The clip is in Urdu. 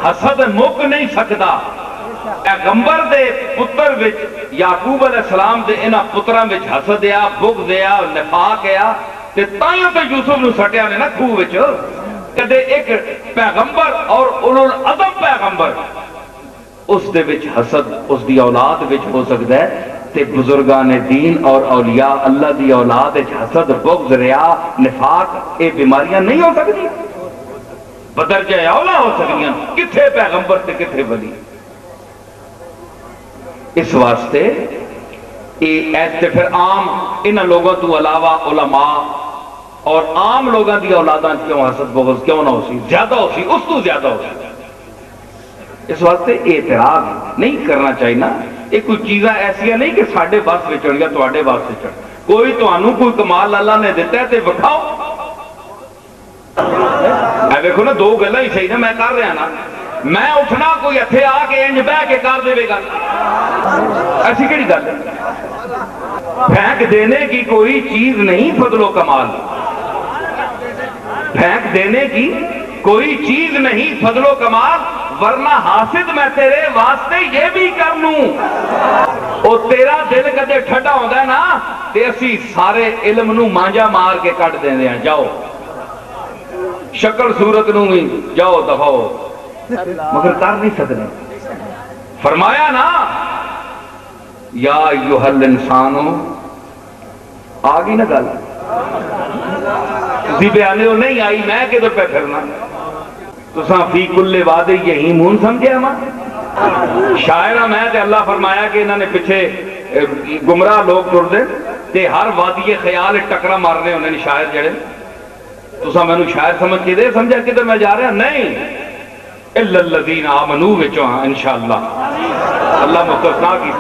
حسد مک نہیں سکتا. پیغمبر دے پتر وچ یعقوب علیہ السلام دے انہاں پتراں وچ حسد آ، بغض آ، نفاق آ، تے تائیوں تے یوسف نو سٹیا نے نا کھوہ وچ. کدے ایک پیغمبر اور اولو العزم پیغمبر اس دے وچ حسد اس دی اولاد وچ ہو سکتا ہے، تے بزرگان دین اور اولیاء اللہ دی اولاد وچ حسد، بغض، ریا، نفاق اے بیماریاں نہیں ہو سکتی؟ بدرجہ اولا ہو سکتیاں. کتھے پیغمبر تے کتھے ولی؟ اس واسطے ایسے پھر عام انہاں لوگوں تو علاوہ علماء اور عام لوگوں دی اولاداں کیوں حسد بغض کیوں نہ ہو سی؟ زیادہ ہو سی، اس تو زیادہ ہو سی. اس واسطے اعتراض نہیں کرنا چاہیے نا. یہ کوئی چیزاں ایسا نہیں کہ ساڈے بس وچن یا تواڈے بس وچن. کوئی تانوں کوئی کمال اللہ نے دیتا ہے تے وکھاؤ. اے ویکھو نا، دو گلاں ہی صحیح نے میں کر رہا نا. میں اٹھنا کوئی اتھے آ کے انج بہ کے کر دے گا، ایسی کیڑی گل ہے؟ پھینک دینے کی کوئی چیز نہیں فضل و کمال، پھینک دینے کی کوئی چیز نہیں فضل و کمال، ورنہ حاسد میں تیرے واسطے یہ بھی کر لوں. اور تیرا دل کدے ٹھڈا ہوتا ہے نا تے اسی سارے علم نو مانجا مار کے کٹ دیں ہیں. جاؤ شکل صورت نو بھی جاؤ دفاؤ، مگر کر نہیں سکتے. فرمایا نا یا ایھا الانسانو، آگئی نا گل؟ تسی بیانے ہو نہیں آئی، میں کدھر پہ پھرنا؟ تساں فی کل واد یہیمون سمجھے ہما شاعرہ میں تے اللہ فرمایا کہ انہوں نے پیچھے گمراہ لوگ ٹر دے تے ہر وادی خیال ٹکرا مارنے انہیں شاعر جڑے. تساں میں نے شاعر سمجھ کے دے سمجھا کدھر میں جا رہا؟ نہیں، الا الذین آمنوا وچوں انشاءاللہ اللہ مستثنا کی.